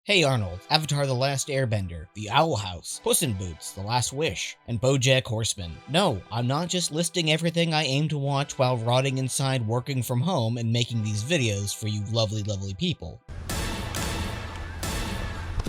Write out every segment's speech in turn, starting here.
Hey Arnold, Avatar The Last Airbender, The Owl House, Puss in Boots, The Last Wish, and Bojack Horseman. No, I'm not just listing everything I aim to watch while rotting inside working from home and making these videos for you lovely, lovely people.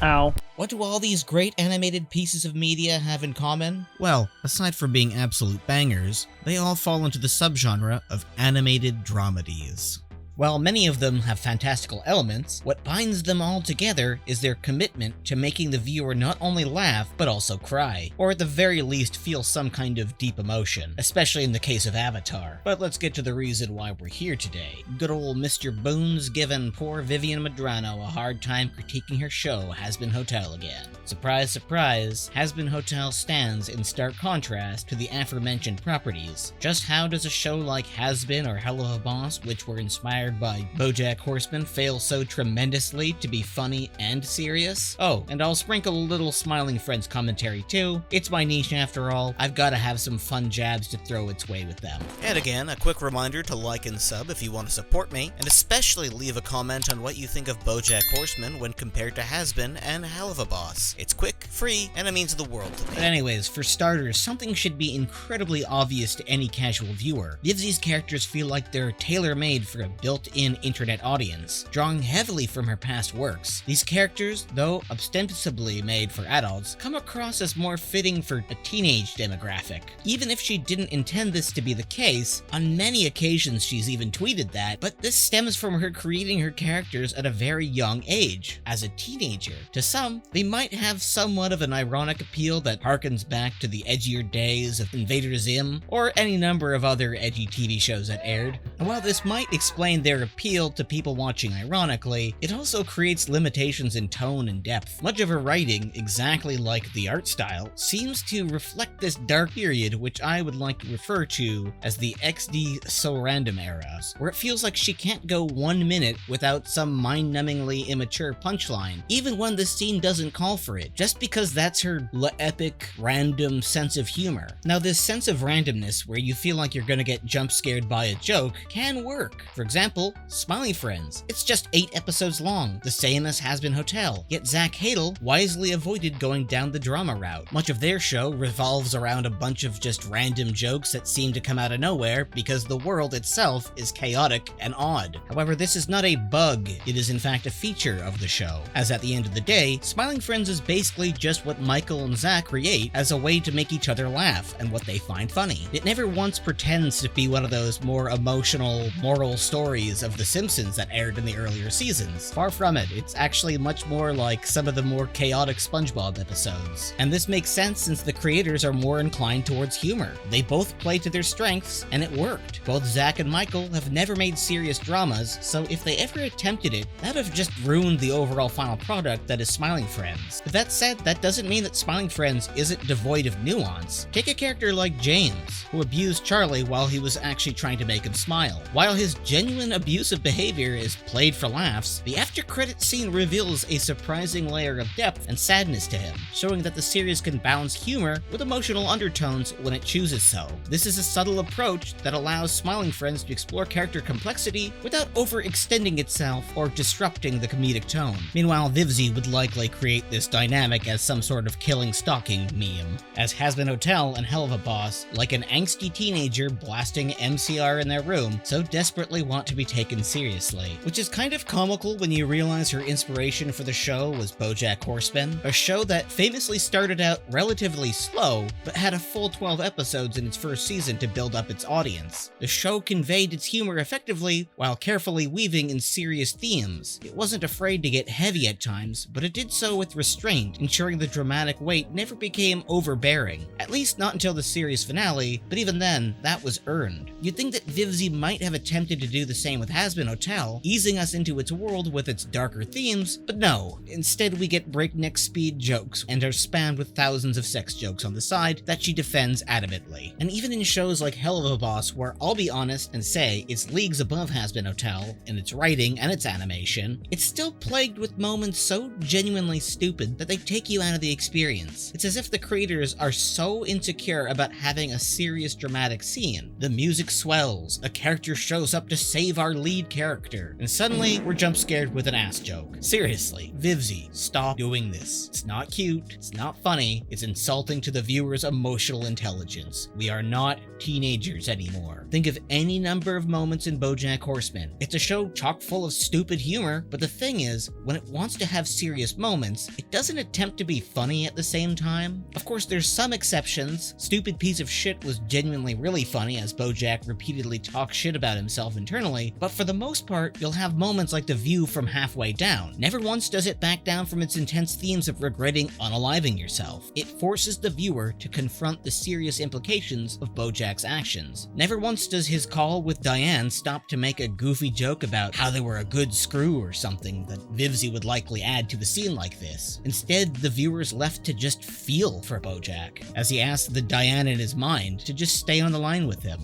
Ow. What do all these great animated pieces of media have in common? Well, aside from being absolute bangers, they all fall into the subgenre of animated dramedies. While many of them have fantastical elements, what binds them all together is their commitment to making the viewer not only laugh, but also cry, or at the very least feel some kind of deep emotion, especially in the case of Avatar. But let's get to the reason why we're here today. Good old Mr. Boon's giving poor Vivian Madrano a hard time critiquing her show Hazbin Hotel again. Surprise, surprise, Hazbin Hotel stands in stark contrast to the aforementioned properties. Just how does a show like Hazbin or Helluva Boss, which were inspired by Bojack Horseman, fail so tremendously to be funny and serious? Oh, and I'll sprinkle a little Smiling Friends commentary too. It's my niche after all. I've gotta have some fun jabs to throw its way with them. And again, a quick reminder to like and sub if you want to support me, and especially leave a comment on what you think of Bojack Horseman when compared to Hazbin and Helluva Boss. It's quick, free, and it means the world to me. But anyways, for starters, something should be incredibly obvious to any casual viewer. Vivzie's characters feel like they're tailor-made for a built-in internet audience, drawing heavily from her past works. These characters, though ostensibly made for adults, come across as more fitting for a teenage demographic. Even if she didn't intend this to be the case, on many occasions she's even tweeted that, but this stems from her creating her characters at a very young age, as a teenager. To some, they might have somewhat of an ironic appeal that harkens back to the edgier days of Invader Zim, or any number of other edgy TV shows that aired. And while this might explain their appeal to people watching ironically, it also creates limitations in tone and depth. Much of her writing, exactly like the art style, seems to reflect this dark period which I would like to refer to as the XD So Random era, where it feels like she can't go 1 minute without some mind-numbingly immature punchline, even when the scene doesn't call for it, just because that's her epic, random sense of humor. Now, this sense of randomness where you feel like you're gonna get jump-scared by a joke can work. For example, Smiling Friends. It's just 8 episodes long, the same as Hazbin Hotel, yet Zach Hadel wisely avoided going down the drama route. Much of their show revolves around a bunch of just random jokes that seem to come out of nowhere because the world itself is chaotic and odd. However, this is not a bug, it is in fact a feature of the show, as at the end of the day, Smiling Friends is basically just what Michael and Zach create as a way to make each other laugh and what they find funny. It never once pretends to be one of those more emotional, moral stories of The Simpsons that aired in the earlier seasons. Far from it, it's actually much more like some of the more chaotic SpongeBob episodes. And this makes sense since the creators are more inclined towards humor. They both play to their strengths, and it worked. Both Zach and Michael have never made serious dramas, so if they ever attempted it, that would have just ruined the overall final product that is Smiling Friends. But that said, that doesn't mean that Smiling Friends isn't devoid of nuance. Take a character like James, who abused Charlie while he was actually trying to make him smile. While his genuine abusive behavior is played for laughs, the after-credits scene reveals a surprising layer of depth and sadness to him, showing that the series can balance humor with emotional undertones when it chooses so. This is a subtle approach that allows Smiling Friends to explore character complexity without overextending itself or disrupting the comedic tone. Meanwhile, Vivzie would likely create this dynamic as some sort of killing stalking meme, as Hazbin Hotel and Helluva Boss, like an angsty teenager blasting MCR in their room, so desperately want to be taken seriously, which is kind of comical when you realize her inspiration for the show was Bojack Horseman, a show that famously started out relatively slow, but had a full 12 episodes in its first season to build up its audience. The show conveyed its humor effectively while carefully weaving in serious themes. It wasn't afraid to get heavy at times, but it did so with restraint, ensuring the dramatic weight never became overbearing. At least not until the series finale, but even then, that was earned. You'd think that Vivzie might have attempted to do the same with Hazbin Hotel, easing us into its world with its darker themes, but no. Instead, we get breakneck speed jokes and are spammed with thousands of sex jokes on the side that she defends adamantly. And even in shows like Helluva Boss, where I'll be honest and say it's leagues above Hazbin Hotel in its writing and its animation, it's still plagued with moments so genuinely stupid that they take you out of the experience. It's as if the creators are so insecure about having a serious dramatic scene. The music swells, a character shows up to save our lead character, and suddenly we're jump scared with an ass joke. Seriously, Vivzie, stop doing this. It's not cute, it's not funny, it's insulting to the viewer's emotional intelligence. We are not teenagers anymore. Think of any number of moments in Bojack Horseman. It's a show chock full of stupid humor, but the thing is, when it wants to have serious moments, it doesn't attempt to be funny at the same time. Of course, there's some exceptions. Stupid Piece of Shit was genuinely really funny as Bojack repeatedly talks shit about himself internally, but for the most part, you'll have moments like the view from halfway down. Never once does it back down from its intense themes of regretting unaliving yourself. It forces the viewer to confront the serious implications of Bojack's actions. Never once does his call with Diane stop to make a goofy joke about how they were a good screw or something that Vivzie would likely add to a scene like this. Instead, the viewer's left to just feel for Bojack, as he asks the Diane in his mind to just stay on the line with him.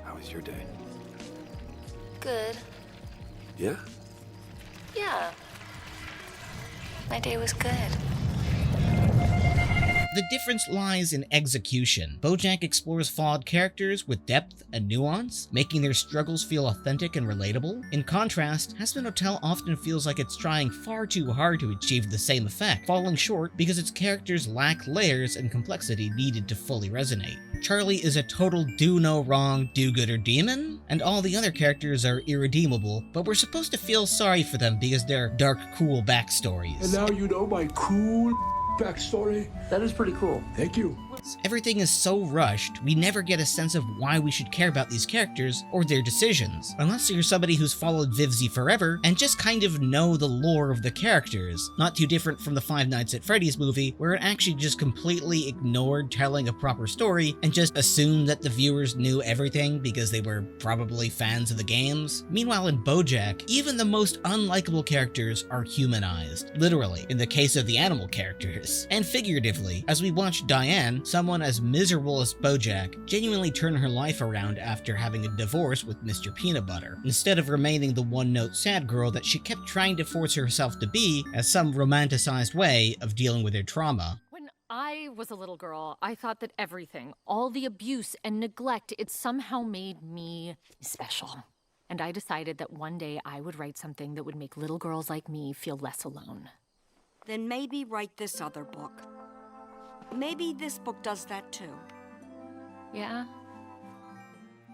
How was your day? Good. Yeah? Yeah. My day was good. The difference lies in execution. Bojack explores flawed characters with depth and nuance, making their struggles feel authentic and relatable. In contrast, Hazbin Hotel often feels like it's trying far too hard to achieve the same effect, falling short because its characters lack layers and complexity needed to fully resonate. Charlie is a total do-no-wrong, do-gooder demon, and all the other characters are irredeemable, but we're supposed to feel sorry for them because they're dark, cool backstories. And now you know my cool backstory. That is pretty cool. Thank you. Everything is so rushed, we never get a sense of why we should care about these characters or their decisions, unless you're somebody who's followed Vivzie forever and just kind of know the lore of the characters. Not too different from the Five Nights at Freddy's movie, where it actually just completely ignored telling a proper story and just assumed that the viewers knew everything because they were probably fans of the games. Meanwhile, in Bojack, even the most unlikable characters are humanized, literally, in the case of the animal characters, and figuratively, as we watch Diane, someone as miserable as Bojack, genuinely turn her life around after having a divorce with Mr. Peanut Butter, instead of remaining the one-note sad girl that she kept trying to force herself to be as some romanticized way of dealing with her trauma. When I was a little girl, I thought that everything, all the abuse and neglect, it somehow made me special. And I decided that one day I would write something that would make little girls like me feel less alone. Then maybe write this other book. Maybe this book does that too. Yeah?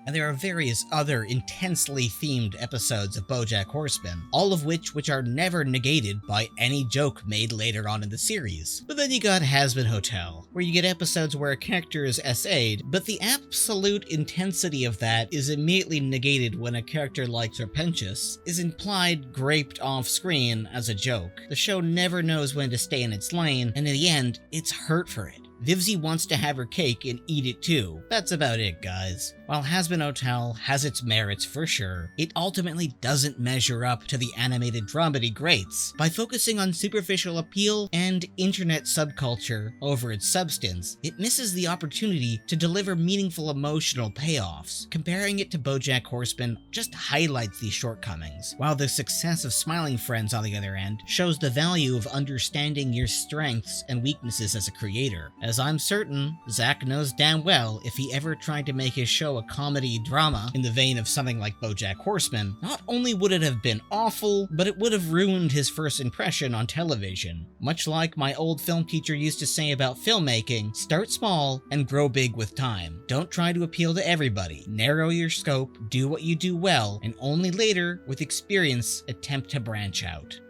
And there are various other intensely themed episodes of Bojack Horseman, all of which are never negated by any joke made later on in the series. But then you got Hazbin Hotel, where you get episodes where a character is SA'd, but the absolute intensity of that is immediately negated when a character like Serpentius is implied graped off screen as a joke. The show never knows when to stay in its lane, and in the end, it's hurt for it. Vivzie wants to have her cake and eat it too. That's about it, guys. While Hazbin Hotel has its merits for sure, it ultimately doesn't measure up to the animated dramedy greats. By focusing on superficial appeal and internet subculture over its substance, it misses the opportunity to deliver meaningful emotional payoffs. Comparing it to Bojack Horseman just highlights these shortcomings, while the success of Smiling Friends, on the other hand, shows the value of understanding your strengths and weaknesses as a creator. As I'm certain, Zach knows damn well if he ever tried to make his show a comedy drama in the vein of something like Bojack Horseman, not only would it have been awful, but it would have ruined his first impression on television. Much like my old film teacher used to say about filmmaking, start small and grow big with time. Don't try to appeal to everybody. Narrow your scope, do what you do well, and only later, with experience, attempt to branch out.